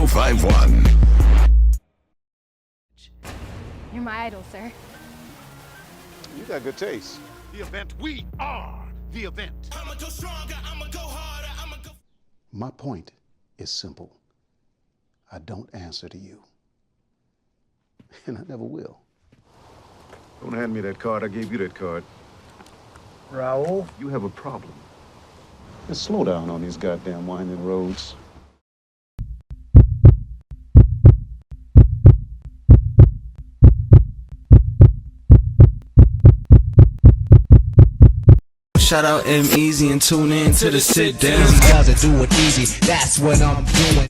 1051. You're my idol, sir. You got good taste. The event, we are the event. I'ma go stronger, I'ma go harder, I'ma go. My point is simple. I don't answer to you. And I never will. Don't hand me that card. I gave you that card. Raul? You have a problem. Just slow down on these goddamn winding roads. Shout out EmEz and tune in to the sit down. Doesn't do it easy. That's what I'm doing.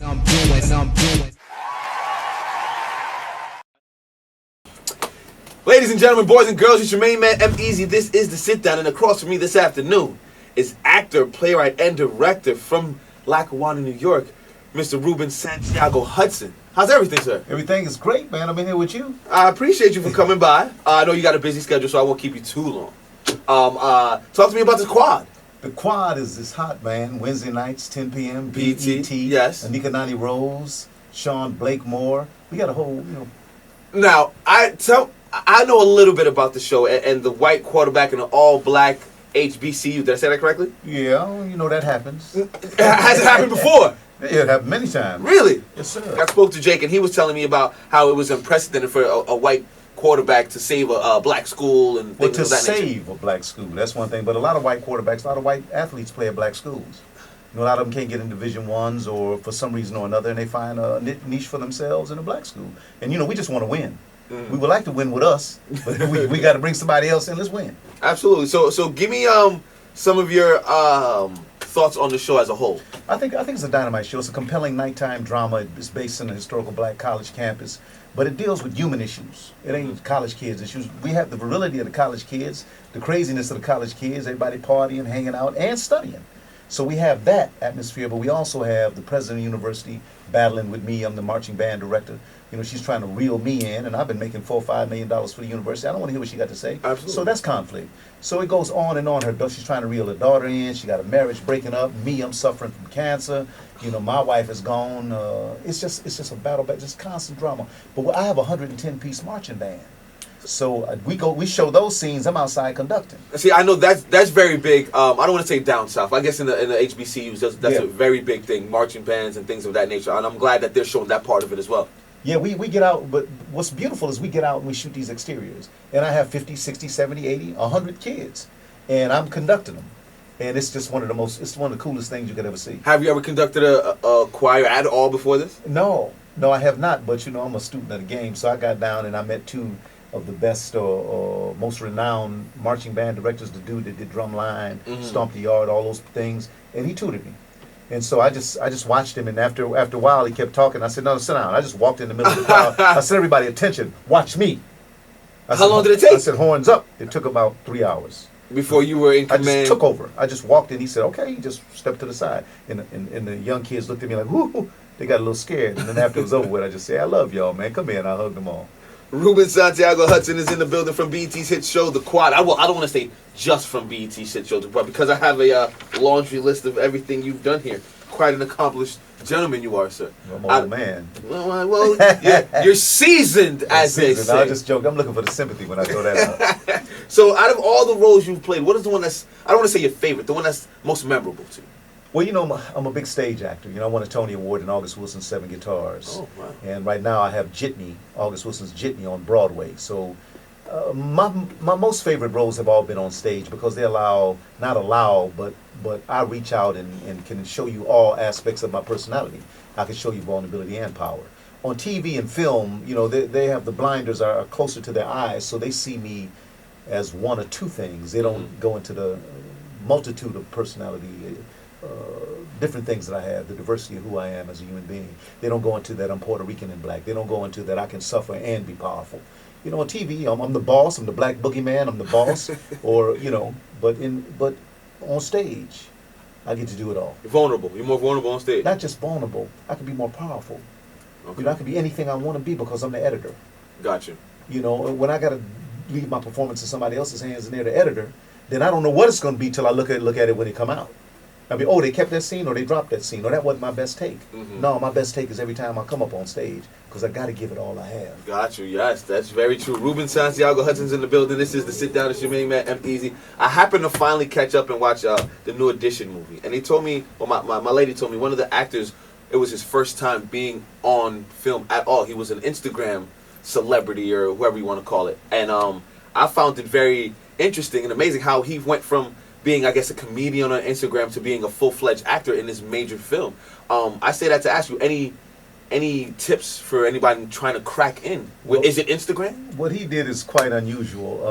Ladies and gentlemen, boys and girls, it's your main man, EmEz. This is the sit down, and across from me this afternoon is actor, playwright, and director from Lackawanna, New York, Mr. Ruben Santiago-Hudson. How's everything, sir? Everything is great, man. I'm in here with you. I appreciate you for coming by. I know you got a busy schedule, so I won't keep you too long. Talk to me about the quad. The quad is hot, man. Wednesday nights, 10 p.m. BET, BET. yes. Anika Nani Rose, Sean Blakemore. We got a whole, Now, I know a little bit about the show and the white quarterback and the all-black HBCU. Did I say that correctly? Yeah, that happens. Has it happened before? It happened many times. Really? Yes, sir. I spoke to Jake, and he was telling me about how it was unprecedented for a white quarterback to save a black school and things of that nature. To save a black school, that's one thing. But a lot of white quarterbacks, a lot of white athletes play at black schools. A lot of them can't get in Division I's or for some reason or another, and they find a niche for themselves in a black school. And we just want to win. We would like to win with us, but we got to bring somebody else in. Let's win. Absolutely. So give me some of your thoughts on the show as a whole. I think it's a dynamite show. It's a compelling nighttime drama. It's based on a historical black college campus, but it deals with human issues. It ain't college kids issues. We have the virility of the college kids, the craziness of the college kids, everybody partying, hanging out, and studying. So we have that atmosphere, but we also have the president of the university battling with me. I'm the marching band director. She's trying to reel me in, and I've been making $4 or $5 million for the university. I don't want to hear what she got to say. Absolutely. So that's conflict. So it goes on and on. She's trying to reel her daughter in. She got a marriage breaking up. Me, I'm suffering from cancer. My wife is gone. It's just a battle, just constant drama. But I have a 110-piece marching band. So we show those scenes. I'm outside conducting. See, I know that's very big. I don't want to say down south. I guess in the HBCUs, that's a very big thing. Marching bands and things of that nature. And I'm glad that they're showing that part of it as well. Yeah, we get out, but what's beautiful is we get out and we shoot these exteriors. And I have 50, 60, 70, 80, 100 kids. And I'm conducting them. And it's just one of the coolest things you could ever see. Have you ever conducted a choir at all before this? No, I have not. But, I'm a student of the game. So I got down and I met two of the best or most renowned marching band directors, the dude that did Drumline, Stomp the Yard, all those things. And he tutored me. And so I just watched him, and after a while he kept talking. I said, "No, sit down." I just walked in the middle of the crowd. I said, "Everybody, attention! Watch me." How long did it take? I said, "Horns up." It took about 3 hours before you were in command. I just took over. I just walked in. He said, "Okay." He just stepped to the side, and the young kids looked at me like, "Whoo!" They got a little scared. And then after it was over with, I just said, "I love y'all, man. Come here." And I hugged them all. Ruben Santiago-Hudson is in the building from BET's hit show, The Quad. I don't want to say just from BET's hit show, The Quad, because I have a laundry list of everything you've done here. Quite an accomplished gentleman you are, sir. I'm an old man. Well, you're seasoned, as they say. I just joke. I'm looking for the sympathy when I throw that out. So, out of all the roles you've played, what is the one that's, I don't want to say your favorite, the one that's most memorable to you? Well, I'm a big stage actor. I won a Tony Award in August Wilson's 7 Guitars. Oh, wow. And right now I have Jitney, August Wilson's Jitney on Broadway. So my most favorite roles have all been on stage because they but I reach out and can show you all aspects of my personality. I can show you vulnerability and power. On TV and film, they have the blinders are closer to their eyes, so they see me as one or two things. They don't go into the multitude of personality, different things that I have, the diversity of who I am as a human being. They don't go into that I'm Puerto Rican and black. They don't go into that I can suffer and be powerful. On TV, I'm the boss. I'm the black boogeyman. I'm the boss. But on stage, I get to do it all. You're vulnerable. You're more vulnerable on stage. Not just vulnerable. I can be more powerful. Okay. I can be anything I want to be because I'm the editor. Gotcha. When I got to leave my performance in somebody else's hands and they're the editor, then I don't know what it's going to be till I look at it when it come out. I mean, oh, they kept that scene or they dropped that scene or that wasn't my best take. No, my best take is every time I come up on stage because I got to give it all I have. Got you. Yes, that's very true. Ruben Santiago-Hudson's in the building. This is the Sit Down. It's your main man, EmEz. I happened to finally catch up and watch the New Edition movie. And he told me, well, my lady told me, one of the actors, it was his first time being on film at all. He was an Instagram celebrity or whoever you want to call it. And I found it very interesting and amazing how he went from being, I guess, a comedian on Instagram to being a full-fledged actor in this major film. I say that to ask you, any tips for anybody trying to crack in? Is it Instagram? What he did is quite unusual.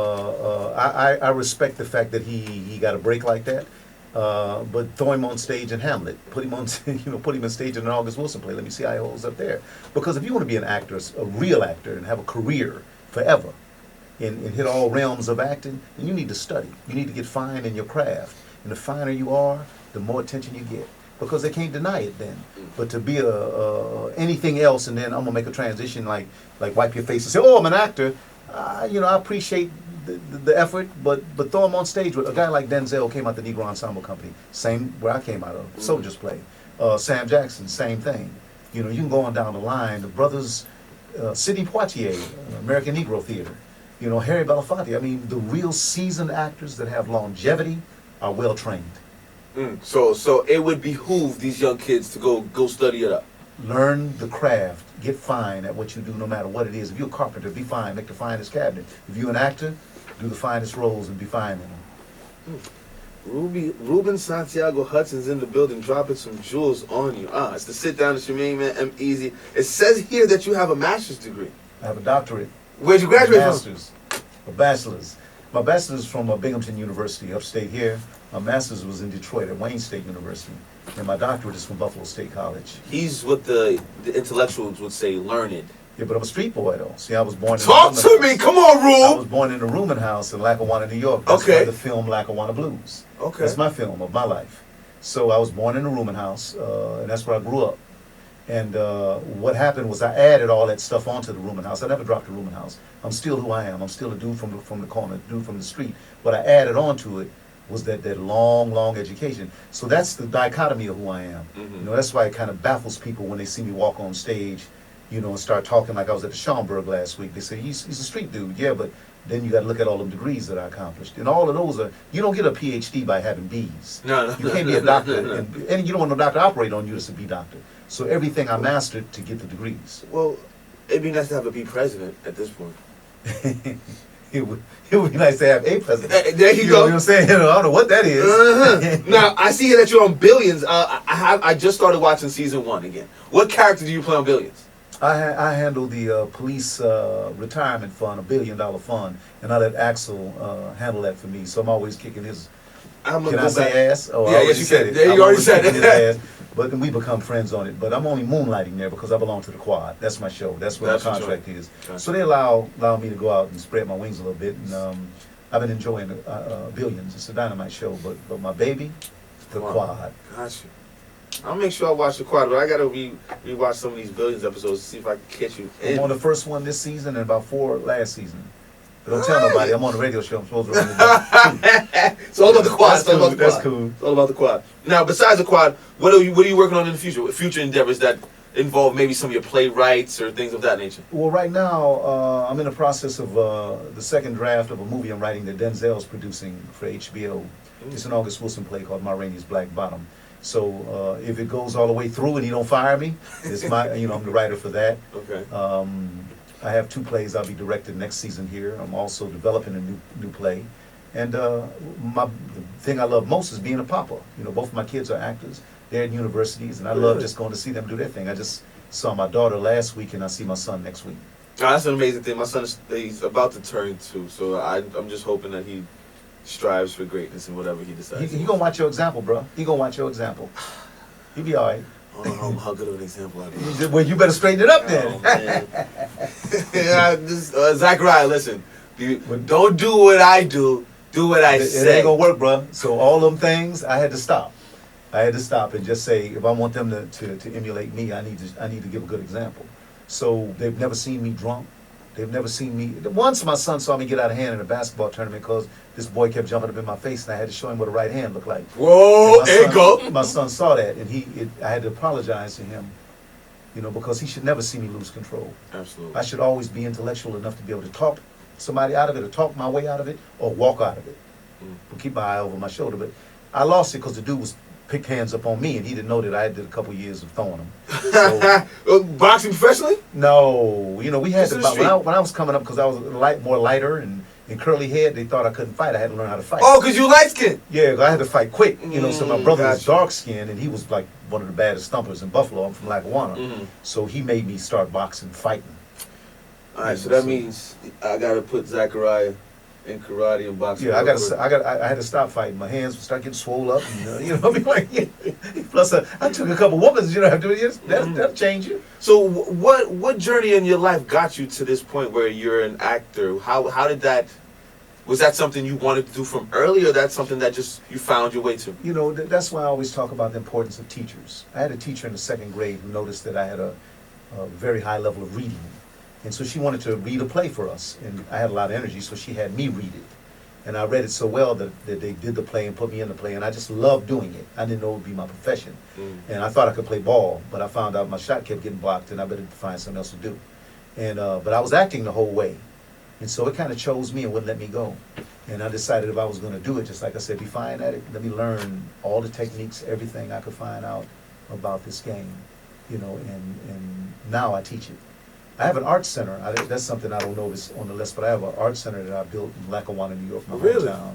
I respect the fact that he got a break like that. But throw him on stage in Hamlet. Put him on stage in an August Wilson play. Let me see how he holds up there. Because if you want to be an actor, a real actor, and have a career forever, and hit all realms of acting, then you need to study. You need to get fine in your craft. And the finer you are, the more attention you get. Because they can't deny it then. But to be anything else and then I'm gonna make a transition like wipe your face and say, oh, I'm an actor. I appreciate the effort, but throw him on stage with a guy like Denzel came out the Negro Ensemble Company, same where I came out of, Soldier's Play. Sam Jackson, same thing. You can go on down the line. The brothers, Sidney Poitier, American Negro Theater. Harry Belafonte. I mean, the real seasoned actors that have longevity are well trained. So it would behoove these young kids to go study it up. Learn the craft. Get fine at what you do, no matter what it is. If you're a carpenter, be fine. Make the finest cabinet. If you're an actor, do the finest roles and be fine in them. Ruben Santiago-Hudson's in the building, dropping some jewels on you. It's the Sit Down. It's your main man, EmEz. It says here that you have a master's degree. I have a doctorate. Where'd you graduate from? A bachelor's. My bachelor's from Binghamton University, upstate here. My master's was in Detroit at Wayne State University. And my doctorate is from Buffalo State College. He's what the intellectuals would say learned. Yeah, but I'm a street boy, though. See, I was born in... Talk to me! Come on, I was Rube! born in the Ruben house in Lackawanna, New York. That's why the film Lackawanna Blues. Okay. That's my film of my life. So I was born in the Ruben house, and that's where I grew up. And what happened was I added all that stuff onto the Ruben house. I never dropped the Ruben house. I'm still who I am. I'm still a dude from the corner, a dude from the street. What I added onto it was that long education. So that's the dichotomy of who I am. That's why it kind of baffles people when they see me walk on stage, and start talking like I was at the Schaumburg last week. They say, he's a street dude. Yeah, but then you got to look at all them degrees that I accomplished. And all of those you don't get a PhD by having B's. No. You can't be a doctor. And you don't want no doctor to operate on you to be doctor. So everything I mastered to get the degrees. Well, it'd be nice to have a B president at this point. It would be nice to have a president. There you go. You know what I'm saying? I don't know what that is. Now, I see here that you're on Billions. I just started watching season 1 again. What character do you play on Billions? I handle the police retirement fund, $1 billion fund, and I let Axel handle that for me. So I'm always kicking his... Can I say ass? Oh, yeah, yes, you said it. You already said it. But then we become friends on it. But I'm only moonlighting there because I belong to the Quad. That's my show. That's where my contract is. Okay. So they allow me to go out and spread my wings a little bit. And I've been enjoying Billions. It's a dynamite show. But my baby, the Quad. Gotcha. I'll make sure I watch the Quad, but I gotta rewatch some of these Billions episodes to see if I can catch you. I'm on the first one this season and about 4 last season. But don't tell nobody. I'm on the radio show. I'm supposed to run the It's all about the Quad. That's cool. It's all about the Quad. Now, besides the Quad, what are you working on in the future? Future endeavors that involve maybe some of your playwrights or things of that nature? Well, right now, I'm in the process of the second draft of a movie I'm writing that Denzel's producing for HBO. It's an August Wilson play called Ma Rainey's Black Bottom. So if it goes all the way through and he don't fire me, it's my, I'm the writer for that. Okay. I have 2 plays I'll be directing next season here. I'm also developing a new play. And the thing I love most is being a papa. Both of my kids are actors. They're at universities, and I love just going to see them do their thing. I just saw my daughter last week, and I see my son next week. Oh, that's an amazing thing. My son, he's about to turn 2, so I'm just hoping that he strives for greatness in whatever he decides. He gonna watch your example, bro. He gonna watch your example. He'll be all right. I don't know how good of an example I be. Well, you better straighten it up then. Zachariah, listen. Don't do what I do. Do what I say. It ain't gonna work, bro. So all them things, I had to stop. I had to stop and just say, if I want them to emulate me, I need to give a good example. So they've never seen me drunk. They've never seen me. Once my son saw me get out of hand in a basketball tournament because this boy kept jumping up in my face, and I had to show him what a right hand looked like. Whoa, there you go. My son saw that, and I had to apologize to him, because he should never see me lose control. Absolutely. I should always be intellectual enough to be able to talk somebody out of it, or talk my way out of it, or walk out of it. But keep my eye over my shoulder. But I lost it because the dude was picked hands up on me, and he didn't know that I did a couple years of throwing them. So, boxing professionally? No, we had Just in to. the street. When I was coming up, because I was more lighter and curly head, they thought I couldn't fight. I had to learn how to fight. Oh, because you light skinned. Yeah, 'cause I had to fight quick. So my brother was Gotcha. dark skinned, and he was like one of the baddest stumpers in Buffalo. I'm from Lackawanna, so he made me start boxing, fighting. All right, so that means I got to put Zachariah in karate and boxing. Yeah, I had to stop fighting. My hands would start getting swollen up. And, I mean, like, plus I took a couple whoopings. That'll change you. So what journey in your life got you to this point where you're an actor? How did that? Was that something you wanted to do from early, or that's something that just you found your way to? That's why I always talk about the importance of teachers. I had a teacher in the 2nd grade who noticed that I had a very high level of reading. And so she wanted to read a play for us. And I had a lot of energy, so she had me read it. And I read it so well that they did the play and put me in the play. And I just loved doing it. I didn't know it would be my profession. And I thought I could play ball, but I found out my shot kept getting blocked, and I better find something else to do. And but I was acting the whole way. And so it kind of chose me and wouldn't let me go. And I decided if I was going to do it, just like I said, be fine at it. Let me learn all the techniques, everything I could find out about this game, and now I teach it. I have an art center. That's something I don't know if it's on the list, but I have an art center that I built in Lackawanna, New York, my hometown.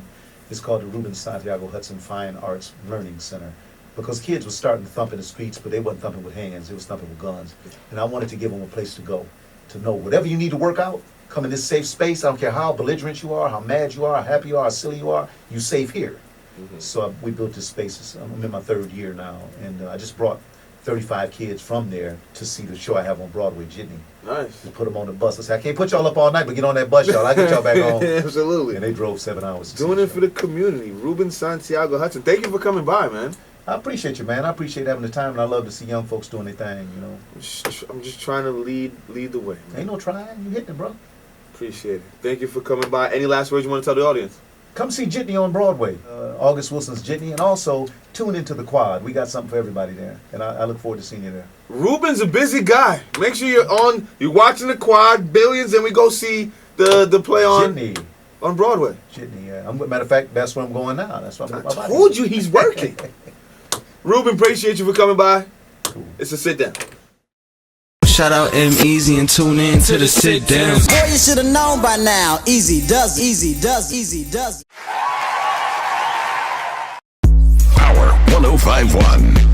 It's called the Ruben Santiago-Hudson Fine Arts Learning Center. Because kids were starting to thump in the streets, but they wasn't thumping with hands, they was thumping with guns. And I wanted to give them a place to go, to know whatever you need to work out, come in this safe space. I don't care how belligerent you are, how mad you are, how happy you are, how silly you are, you safe here. So we built this space. I'm in my 3rd year now, and I just brought 35 kids from there to see the show I have on Broadway, Jitney. Nice. To put them on the bus. I said, I can't put y'all up all night, but get on that bus, y'all. I'll get y'all back home. Absolutely. And they drove 7 hours. Doing it for the community. Ruben Santiago-Hudson. Thank you for coming by, man. I appreciate you, man. I appreciate having the time, and I love to see young folks doing their thing, I'm just trying to lead the way, man. Ain't no trying. You hitting it, bro. Appreciate it. Thank you for coming by. Any last words you want to tell the audience? Come see Jitney on Broadway, August Wilson's Jitney, and also tune into the Quad. We got something for everybody there, and I look forward to seeing you there. Ruben's a busy guy. Make sure you're watching the Quad, Billions, and we go see the play on Jitney. On Broadway. Jitney, yeah. Matter of fact, that's where I'm going now. That's why I told you he's working. Ruben, appreciate you for coming by. Cool. It's a sit down. Shout out EmEz and tune in to the sit down. Boy, you should have known by now. Easy does, easy does, easy does. Power 1051.